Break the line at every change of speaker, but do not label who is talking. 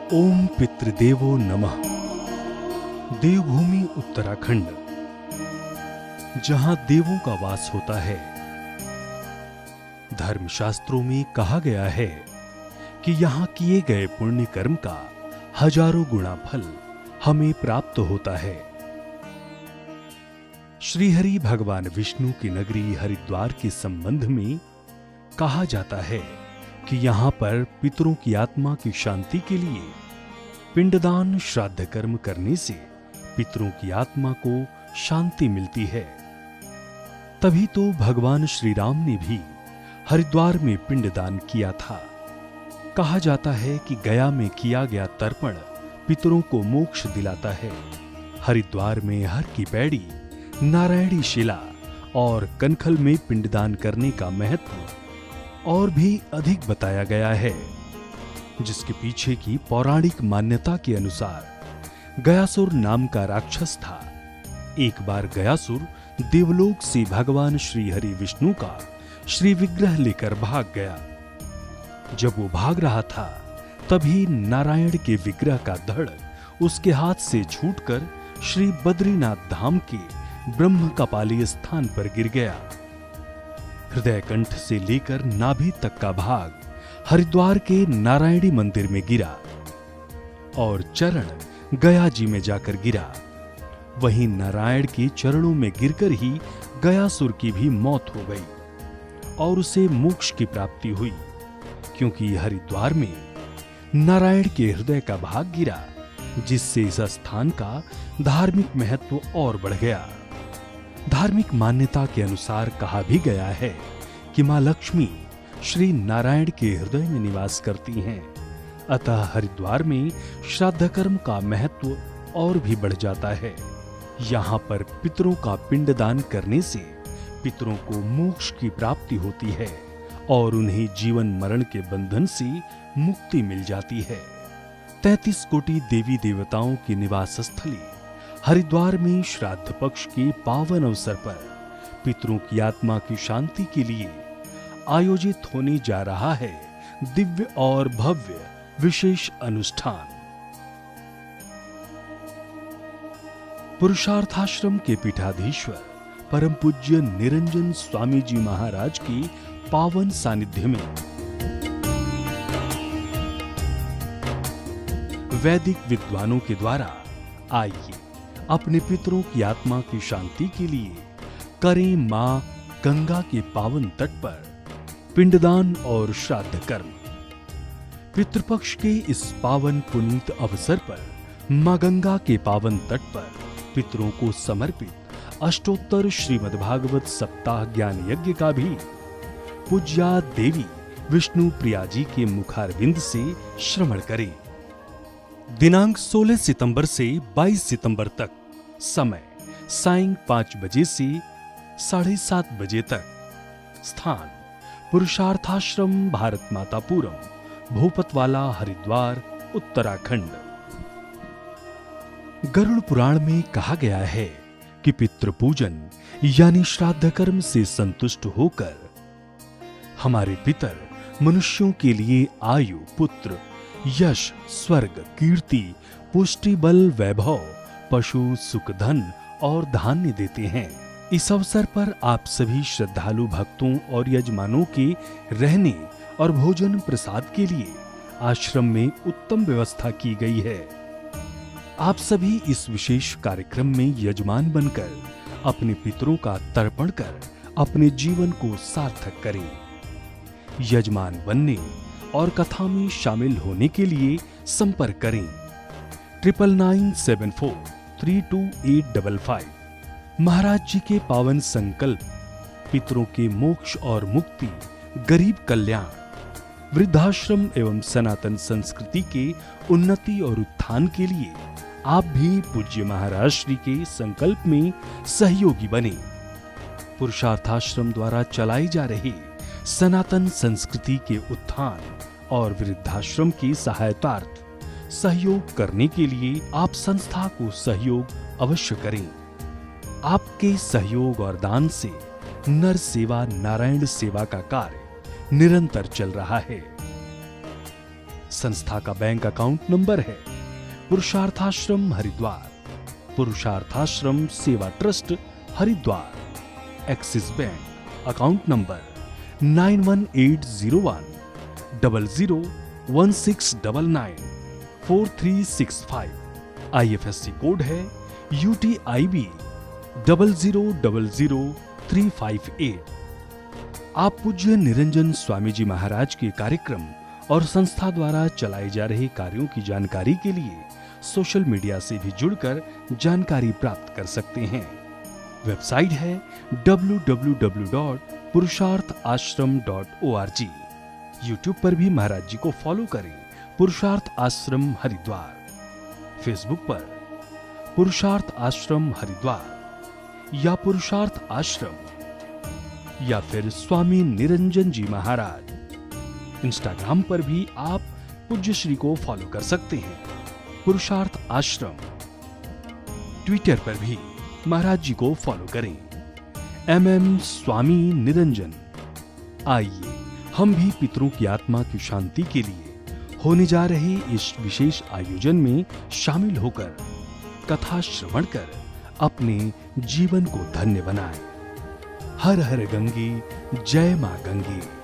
ओम पितृदेवो नमः। देवभूमि उत्तराखंड, जहां देवों का वास होता है। धर्मशास्त्रों में कहा गया है कि यहां किए गए पुण्य कर्म का हजारों गुना फल हमें प्राप्त होता है। श्रीहरि भगवान विष्णु की नगरी हरिद्वार के संबंध में कहा जाता है कि यहां पर पितरों की आत्मा की शांति के लिए पिंडदान श्राद्ध कर्म करने से पितरों की आत्मा को शांति मिलती है। तभी तो भगवान श्री राम ने भी हरिद्वार में पिंडदान किया था। कहा जाता है कि गया में किया गया तर्पण पितरों को मोक्ष दिलाता है। हरिद्वार में हर की पैड़ी, नारायणी शिला और कनखल में पिंडदान करने का महत्व और भी अधिक बताया गया है, जिसके पीछे की पौराणिक मान्यता के अनुसार गयासुर नाम का राक्षस था। एक बार गयासुर देवलोक से भगवान श्री हरि विष्णु का श्री विग्रह लेकर भाग गया। जब वो भाग रहा था तभी नारायण के विग्रह का धड़ उसके हाथ से छूटकर श्री बद्रीनाथ धाम के ब्रह्म कपालीय स्थान पर गिर गया। हृदय कंठ से लेकर नाभि तक का भाग हरिद्वार के नारायणी मंदिर में गिरा और चरण गया जी में जाकर गिरा। वहीं नारायण के चरणों में गिरकर ही गयासुर की भी मौत हो गई और उसे मोक्ष की प्राप्ति हुई, क्योंकि हरिद्वार में नारायण के हृदय का भाग गिरा, जिससे इस स्थान का धार्मिक महत्व और बढ़ गया। धार्मिक मान्यता के अनुसार कहा भी गया है कि मां लक्ष्मी श्री नारायण के हृदय में निवास करती हैं। अतः हरिद्वार में श्राद्ध कर्म का महत्व और भी बढ़ जाता है। यहाँ पर पितरों का पिंडदान करने से पितरों को मोक्ष की प्राप्ति होती है और उन्हें जीवन मरण के बंधन से मुक्ति मिल जाती है। 33 कोटि देवी देवताओं की निवास स्थली हरिद्वार में श्राद्ध पक्ष के पावन अवसर पर पितरों की आत्मा की शांति के लिए आयोजित होने जा रहा है दिव्य और भव्य विशेष अनुष्ठान। पुरुषार्थाश्रम के पीठाधीश्वर परम पूज्य निरंजन स्वामी जी महाराज की पावन सानिध्य में वैदिक विद्वानों के द्वारा आइए अपने पितरों की आत्मा की शांति के लिए करें मां गंगा के पावन तट पर पिंडदान और श्राद्ध कर्म। पितृपक्ष के इस पावन पुनीत अवसर पर मां गंगा के पावन तट पर पितरों को समर्पित अष्टोत्तर श्रीमद् भागवत सप्ताह ज्ञान यज्ञ का भी पूज्या देवी विष्णु प्रिया जी के मुखारविंद से श्रवण करें। दिनांक 16 सितंबर से 22 सितंबर तक, समय सायं 5 बजे से 7:30 बजे तक, स्थान पुरुषार्थाश्रम भारत मातापुरम, भूपतवाला, हरिद्वार, उत्तराखंड। गरुड़ पुराण में कहा गया है कि पितृ पूजन यानी श्राद्ध कर्म से संतुष्ट होकर हमारे पितर मनुष्यों के लिए आयु, पुत्र, यश, स्वर्ग, कीर्ति, पुष्टि, बल, वैभव, पशु, सुख, धन और धान्य देते हैं। इस अवसर पर आप सभी श्रद्धालु भक्तों और यजमानों के रहने और भोजन प्रसाद के लिए आश्रम में उत्तम व्यवस्था की गई है। आप सभी इस विशेष कार्यक्रम में यजमान बनकर अपने पितरों का तर्पण कर अपने जीवन को सार्थक करें। यजमान बनने और कथा में शामिल होने के लिए संपर्क करें 9997432855। महाराज जी के पावन संकल्प, पितरों के मोक्ष और मुक्ति, गरीब कल्याण, वृद्धाश्रम एवं सनातन संस्कृति के उन्नति और उत्थान के लिए आप भी पूज्य महाराज श्री के संकल्प में सहयोगी बने। पुरुषार्थाश्रम द्वारा चलाई जा रही सनातन संस्कृति के उत्थान और वृद्धाश्रम की सहायतार्थ सहयोग करने के लिए आप संस्था को सहयोग अवश्य करें। आपके सहयोग और दान से नर सेवा नारायण सेवा का कार्य निरंतर चल रहा है। संस्था का बैंक अकाउंट नंबर है पुरुषार्थाश्रम हरिद्वार, पुरुषार्थाश्रम सेवा trust Haridwar. Axis bank account number 91800016994365। IFSC code है UTIB 0000358। आप पूज्य निरंजन स्वामी जी महाराज के कार्यक्रम और संस्था द्वारा चलाए जा रहे कार्यों की जानकारी के लिए सोशल मीडिया से भी जुड़कर जानकारी प्राप्त कर सकते हैं। वेबसाइट है www.purusharthashram.org। यूट्यूब पर भी महाराज जी को फॉलो करें, पुरुषार्थ आश्रम हरिद्वार। फेसबुक पर पुरुषार्थ आश्रम हरिद्वार या पुरुषार्थ आश्रम या फिर स्वामी निरंजन जी महाराज। इंस्टाग्राम पर भी आप पूज्य श्री को फॉलो कर सकते हैं, पुरुषार्थ आश्रम। ट्विटर पर भी महाराज जी को फॉलो करें, MM स्वामी निरंजन। आइए हम भी पितरों की आत्मा की शांति के लिए होने जा रहे इस विशेष आयोजन में शामिल होकर कथा श्रवण कर अपने जीवन को धन्य बनाएं। हर हर गंगे, जय मां गंगे।